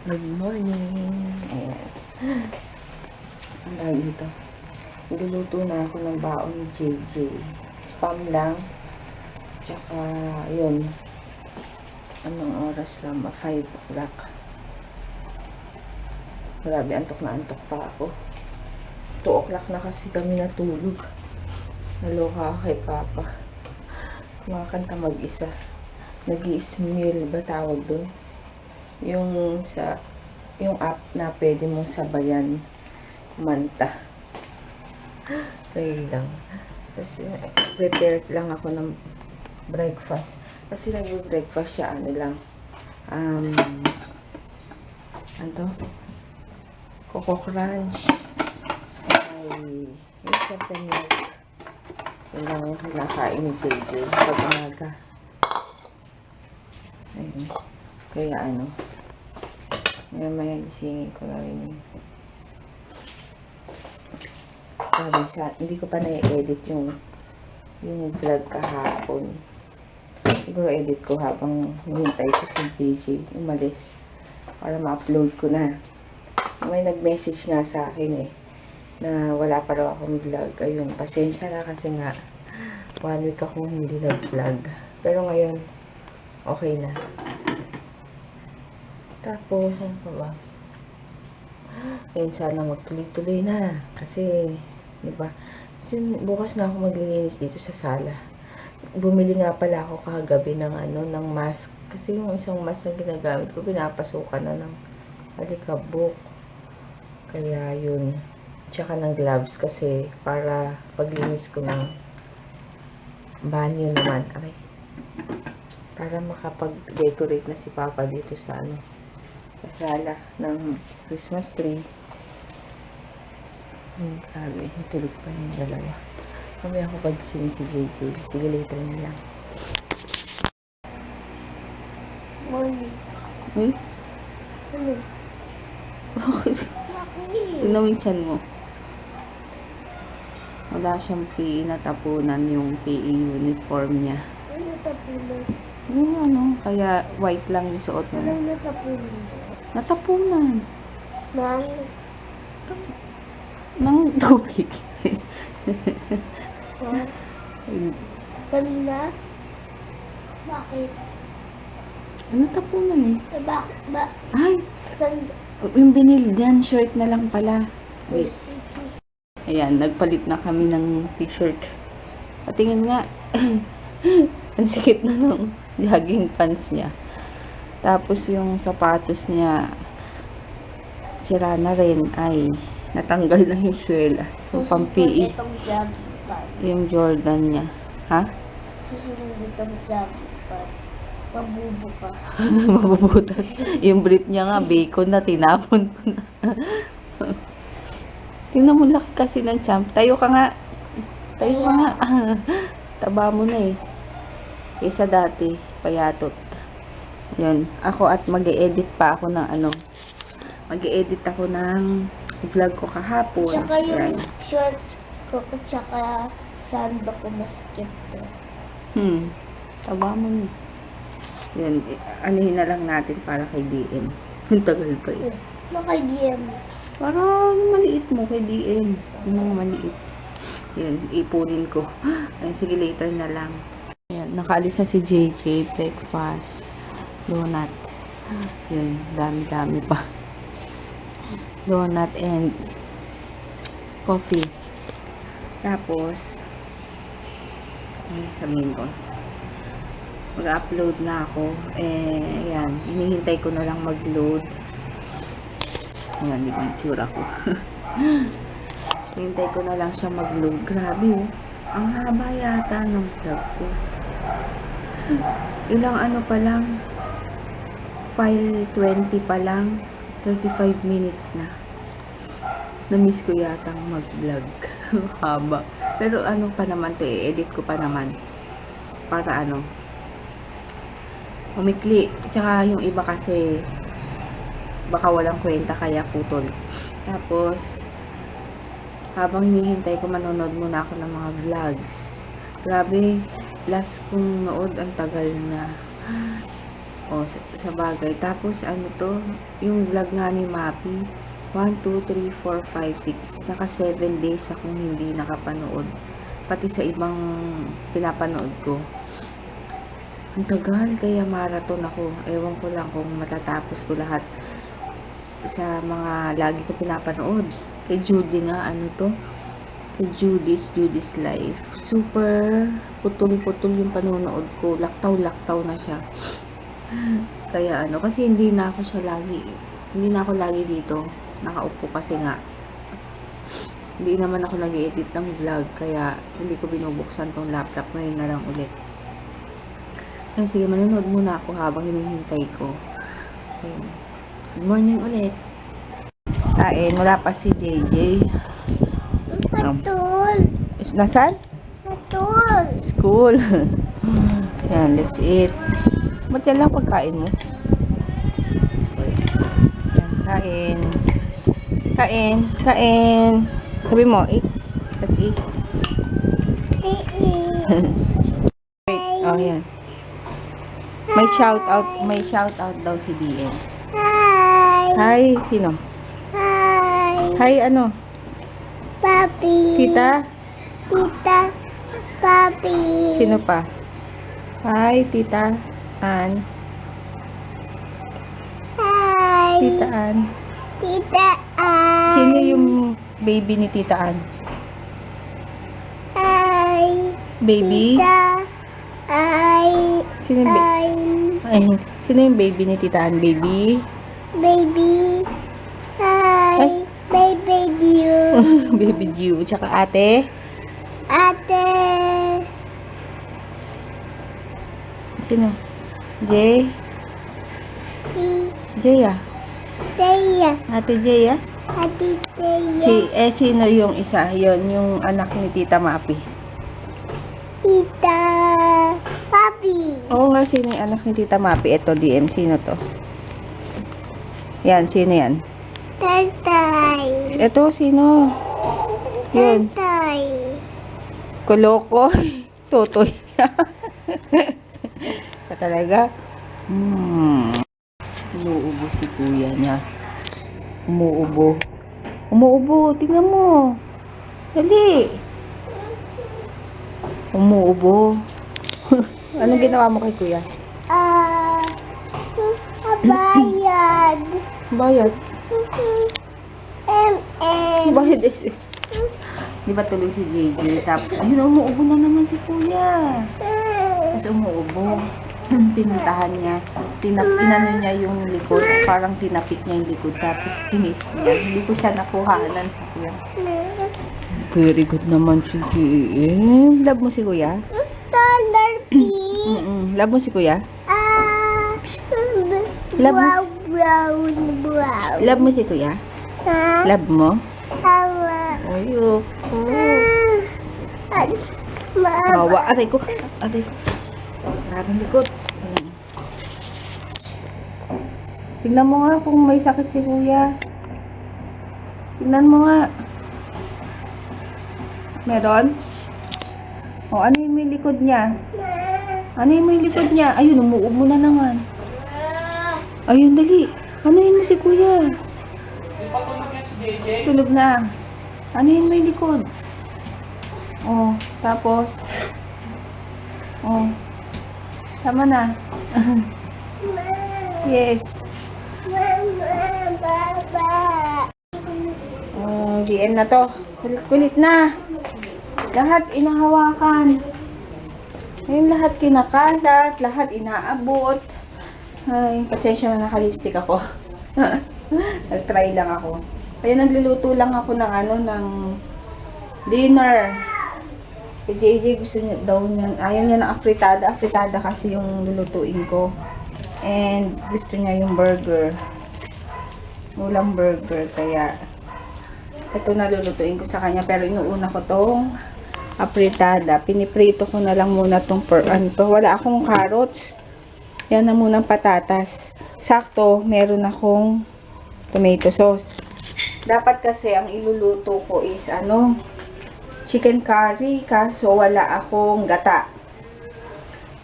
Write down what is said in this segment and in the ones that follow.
Good morning. Ayan. Ang dahil dito. Niluluto na ako ng baon ni JJ. Spam lang. Tsaka, yun. Anong oras lang? 5 o'clock. Grabe, antok na antok pa ako. 2 o'clock na kasi kami natulog. Naloka ako kay Papa. Kumakanta mag-isa. Nag-i-smeal ba tawag doon? Yung app na pwede mong sabayan kumanta. Ayun lang. Tapos prepared lang ako ng breakfast. Kasi nag-breakfast siya, ano lang. Ano to? Coco Crunch. Ay, yung syempre milk. Yun lang yung kinakain ni JJ pag umaga. Ayun. Kaya ano, may isingin ko na rin yun. Hindi ko pa na-edit yung vlog kahapon. Siguro edit ko habang hinintay ko si JJ umalis para ma-upload ko na. May nag-message nga sa akin na wala pa raw akong vlog. Ayun, pasensya na kasi nga 1 week akong hindi nag-vlog. Pero ngayon, okay na. Tapos, ano pa ba? Ayun, sana magtuloy-tuloy na. Kasi, di ba? Kasi bukas na ako maglilinis dito sa sala. Bumili nga pala ako kagabi ng ng mask. Kasi yung isang mask na ginagamit ko, pinapasukan na ng alikabok. Kaya yun. Tsaka ng gloves kasi para paglinis ko ng banyo naman. Okay. Para makapag-decorate na si Papa dito sa sa sala ng Christmas tree. Grabe, tulog pa yung dalawa. Mamaya ako pagising si JJ. Sige, later na lang. Morning. Uy? Ano? Bakit? Bakit? Tignan mo yung tiyan mo. Wala siyang PE natapunan yung PE uniform niya. Ano natapunan? Kaya white lang yung suot mo. Anong natapunan? Natapunan. Nang? Ng tubig. What? Kanina? Bakit? Natapunan eh. Bakit ba? Ay! Saan? Yung binili dyan, shirt na lang pala. Wait. Sige. Ayan, nagpalit na kami ng t-shirt. Patingin nga. Ang sikip na ng jogging pants niya. Tapos yung sapatos niya, sira na rin. Ay, natanggal na yung suela. So, pang-PE. Itong jogging pants. Yung Jordan niya. Ha? Susunod itong jogging pants. Mabubo ka. Mabubutas. Yung brief niya nga, bacon na, tinapon ko na. Tingnan mo, laki kasi ng champ. Tayo ka nga. Tayo ka nga. Taba mo na eh. Kaysa dati, payatot. Yun. Ako at mag-e-edit pa ako ng mag-e-edit ako ng vlog ko kahapon. Tsaka yung Ayan. shorts ko, tsaka sando ko maskip ko. Taba mo na. Yun. Anuhin na lang natin para kay DM. Ang tagal pa eh. Makagiyam. Parang maliit mo kay DM. Yung mga maliit. Yun, ipunin ko. Ayun, sige, later na lang. Ayan, nakaalis na si JJ. Breakfast. Donut. Yun, dami-dami pa. Donut and coffee. Tapos, ano sabihin ko? Mag-upload na ako. Ayan, hinihintay ko na lang mag-load. Ayan, di ba yung tsura ko? Hintay ko na lang siya mag-load. Grabe oh. Ang haba yata ng vlog ko. Ilang pa lang. 5:20 pa lang. 35 minutes na. Na-miss ko yata mag-vlog. Haba. Pero pa naman to edit ko pa naman. Para umikli. Tsaka yung iba kasi baka walang kwenta kaya putol. Tapos habang hinihintay ko, manonood muna ako ng mga vlogs. Grabe, last kong nood ang tagal na. O, sa bagay. Tapos, ano to, yung vlog nga ni Mapi, 1, 2, 3, 4, 5, 6. Naka 7 days akong hindi nakapanood. Pati sa ibang pinapanood ko. Ang tagal, kaya marathon ako. Ewan ko lang kung matatapos ko lahat sa mga lagi ko pinapanood. Kay Judy nga, ano to? Kay Judy's Life. Super putol-putol yung panonood ko. Laktaw-laktaw na siya. Kaya ano, kasi hindi na ako lagi dito. Nakaupo kasi nga. Hindi naman ako nag-edit ng vlog, kaya hindi ko binubuksan tong laptop. Ngayon na lang ulit. Ay, sige, manonood muna ako habang hinihintay ko. Okay. Good morning ulit. Kain, wala pa si JJ. Patul. Nasaan? Patul. School. Yan, let's eat. Ba't yan lang pagkain mo? Yan, kain. Kain, kain. Sabi mo, eat. Let's eat. Wait, oh yan. May shout out daw si DM. Hi. Hi, sino? Hi. Hi, ano? Papi. Tita? Tita. Papi. Sino pa? Hi, Tita Ann. Hi. Tita Ann. Tita Ann. Sino yung baby ni Tita Ann? Hi. Baby? Tita. Hi. Sino yung sino yung baby ni Tita Ann? Baby? Baby. Hi. Ay. Baby you. Baby Jew. Tsaka ate? Ate. Sino? Jay? Jay ah? Teya. Ate Jay ah? Ate Teya. Sino yung isa? Yon yung anak ni Tita Mapi. Tita. Papi. Oo nga, sino yung anak ni Tita Mapi? Ito, DM. Sino to? Yan, sino yan? Tatay. Ito, sino? Yun. Tatay. Kolokoy. Totoy. Ka talaga? Umuubo si kuya niya. Umuubo. Umuubo. Tingnan mo. Dali. Umuubo. Anong ginawa mo kay kuya? Bayad. Bayad. MM. Bayad eh. Di ba tuloy si JJ? Tapos, ayun, umuubo na naman si kuya. Tapos umuubo. Pinuntahan niya. Inano niya yung likod. Parang tinapik niya yung likod. Tapos kinis niya. Hindi ko siya nakuhanan sa kuya. Very good naman si JM. Love mo si kuya? Dollar P. Love mo si kuya? Love mo, Wow. love mo si kuya? Ha? Love mo? Hawa. Ayoko. Mama. Hawa. Aray ko. Aray ko. Maraming likod. Ayan. Tignan mo nga kung may sakit si kuya. Tignan mo nga. Meron? O, ano yung may likod niya? Ano yung may likod niya? Ayun, umuubo na naman. Ayun, dali. Ano yun mo si kuya? Tulog na. Ano yun may likod? O, tapos. O. Tama na. Yes. Mama, baba. DM na to. Kulit-kulit na. Lahat inahawakan. Ngayon lahat kinakalat. Lahat inaabot. Ay, pasensya na naka-lipstick ako. Nag-try lang ako. Kaya nagluluto lang ako ng ng dinner. Si JJ gusto niya daw niyan. Ayaw niya ng afritada. Afritada kasi yung lulutuin ko. And gusto niya yung burger. Ulam burger. Kaya ito na lulutuin ko sa kanya. Pero inuuna ko tong afritada. Piniprito ko na lang muna tong wala akong carrots. Yan na munang patatas. Sakto, meron akong tomato sauce. Dapat kasi ang iluluto ko is chicken curry, kaso wala akong gata.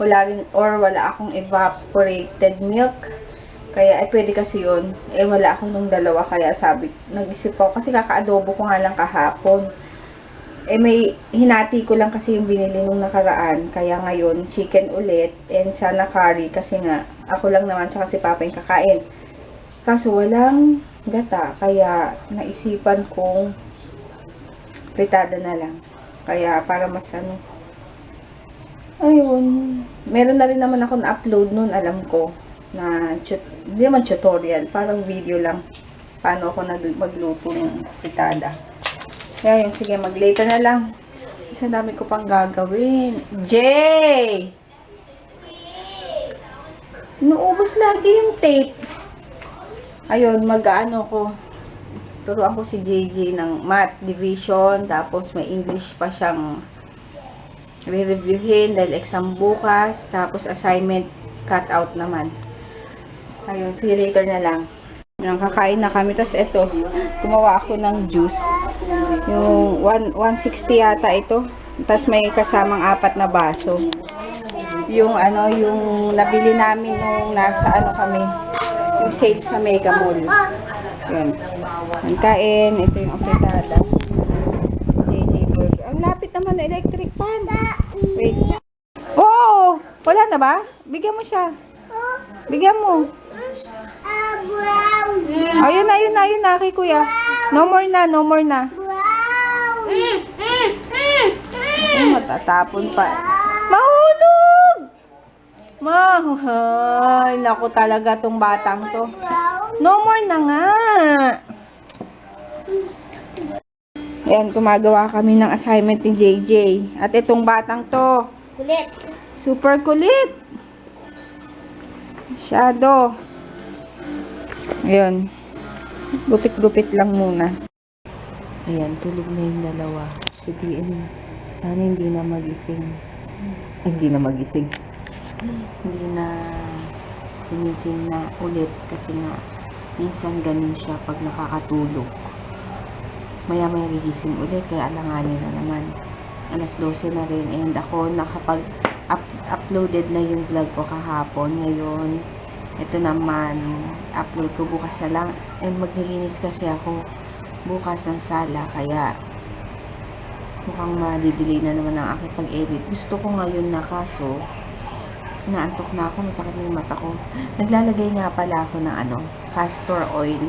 wala akong evaporated milk. Kaya, pwede kasi yun. Wala ako nung dalawa. Kaya nag-isip ako. Kasi kaka-adobo ko nga lang kahapon. May hinati ko lang kasi yung binili nung nakaraan. Kaya ngayon, chicken ulit. And sana curry. Kasi nga, ako lang naman siya kasi papa yung kakain. Kaso walang gata. Kaya, naisipan kong fritada na lang. Kaya, para mas ayun. Meron na rin naman ako na-upload nun, alam ko. Hindi naman tutorial, parang video lang paano ako magluto ng fritada. Kaya yun, sige, mag-later na lang. Isa dami ko pang gagawin. Jay! Inuubos lagi yung tape. Ayun, ko. Turuan ko si JJ ng math division, tapos may English pa siyang re-reviewin dahil exam bukas, tapos assignment cut out naman. Ayun, see you later na lang. Yung kakain na kami. Tapos ito, gumawa ako ng juice. Yung 160 yata ito. Tapos may kasamang 4 na baso. Yung yung nabili namin nung nasa kami. Yung sale sa Mega Mall. Yun. Ang kain. Ito yung fritada. JJ Burger. Ang lapit naman na electric fan. Wait. Oh! Wala na ba? Bigyan mo siya. Bigyan mo. Ayun na kay kuya. No more na. Ay, matatapon pa. Mahulog! Ay, naku talaga tong batang to. No more na nga. Ayan, gumagawa kami ng assignment ni JJ. At itong batang to. Kulit. Super kulit. Masyado. Ayan. Gupit-gupit lang muna. Ayan, tulog na yung dalawa. Sabihin, sana hindi na magising. Hindi na magising. Hindi na gumising na ulit kasi nga minsan ganun siya pag nakakatulog. Maya-maya gigising ulit kaya alanganin na naman. Alas 12 na rin and ako nakapag-uploaded na yung vlog ko kahapon. Ngayon, ito naman, upload ko bukas na lang. And maglilinis kasi ako bukas ng sala. Kaya, mukhang madidelay na naman ang aking pag-edit. Gusto ko ngayon na kaso, naantok na ako, masakit na yung mata ko. Naglalagay nga pala ako ng castor oil.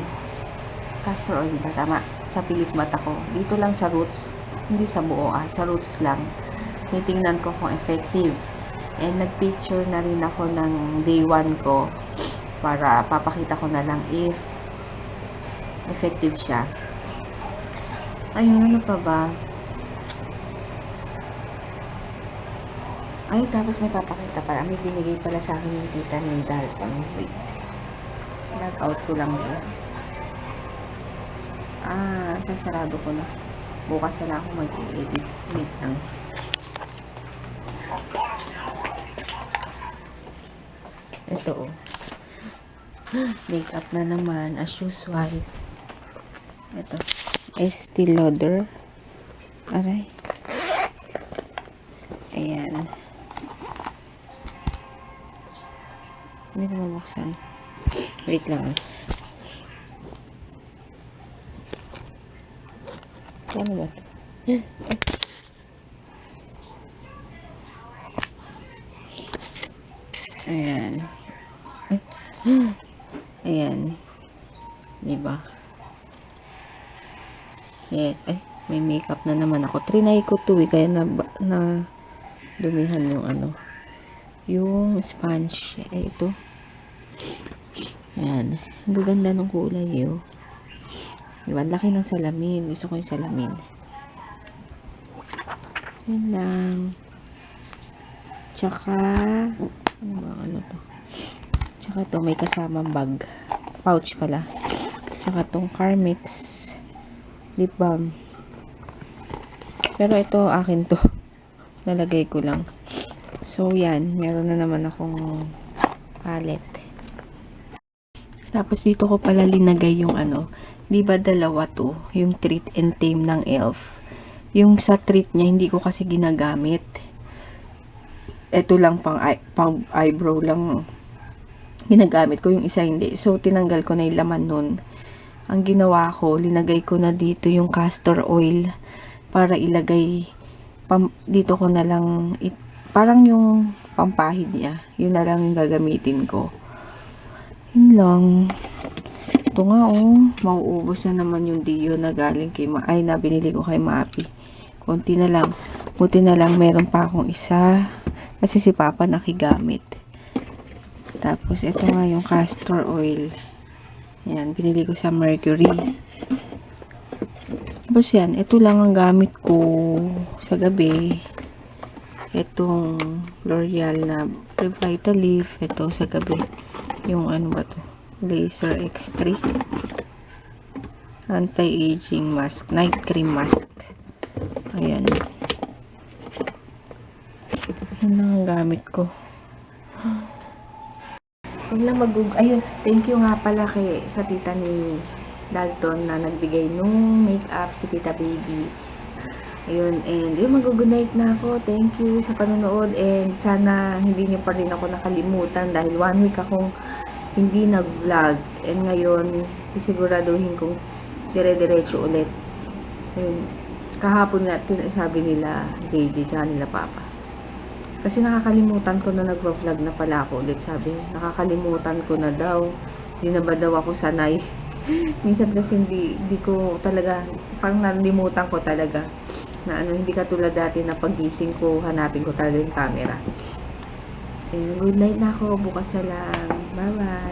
Castor oil ba? Tama. Sa pilik mata ko. Dito lang sa roots. Hindi sa buo sa roots lang. Titingnan ko kung effective. And nagpicture na rin ako ng day 1 ko para papakita ko na lang if effective siya. Ayun, ano pa ba? Ay, tapos may papakita pala. May binigay pala sa akin yung tita ni Dalton. Wait. Log out ko lang yun. Sasarado ko na. Bukas na lang ako mag-edit. Wait lang. Ito makeup na naman as usual. Ito. Estee Lauder. Aray. Ayan. Hindi na mabuksan. Wait lang. Ano ba ito? Ayan. Ayan. Diba? Yes. Ay, may makeup na naman ako. Trinay ko to kaya na dumihan yung yung sponge. Ito. Ayan. Ang gaganda ng kulay yun. Diba? Laki ng salamin. Gusto ko yung salamin. Yan lang. Tsaka, ano ba to? Tsaka to, may kasamang bag. Pouch pala. Tsaka tong Carmex lip balm. Pero ito, akin to. Nalagay ko lang. So, yan. Meron na naman akong palette. Tapos, dito ko pala linagay yung di ba dalawa to? Yung Treat and Tame ng e.l.f. Yung sa treat niya, hindi ko kasi ginagamit. eto lang pang eyebrow lang ginagamit ko, yung isa hindi. So, tinanggal ko na yung laman nun. Ang ginawa ko, linagay ko na dito yung castor oil para ilagay, dito ko na lang, parang yung pampahid niya. Yun na lang yung gagamitin ko. Yun lang. Ito nga mauubos na naman yung Dio na galing kay na binili ko kay Mapi. Konti na lang. Buti na lang meron pa akong isa. Kasi si Papa nakigamit. Tapos, ito nga yung castor oil. Yan, binili ko sa Mercury. Tapos yan, ito lang ang gamit ko sa gabi. Itong L'Oreal na Revitalift. Ito sa gabi. Yung ano ba to? Laser X3. Anti-aging mask. Night cream mask. Ayan. Yan lang ang gamit ko. Huwag lang ayun, thank you nga pala sa tita ni Dalton na nagbigay nung makeup, si Tita Baby. Ayun, and yun, mag-good night na ako. Thank you sa panonood, and sana hindi niyo pa rin ako nakalimutan dahil 1 week akong hindi nag-vlog. And ngayon, sisiguraduhin kong dire-diretso ulit. Ayun, kahapon nga, sabi nila JJ, tsaka nila Papa. Kasi nakakalimutan ko na nagva-vlog na pala ako ulit, sabi. Nakakalimutan ko na daw. Hindi na ba daw ako sanay? Minsan kasi hindi ko talaga, parang nalimutan ko talaga. Na hindi katulad dati na pagising ko, hanapin ko talaga yung camera. And good night na ako. Bukas na lang. Bye-bye.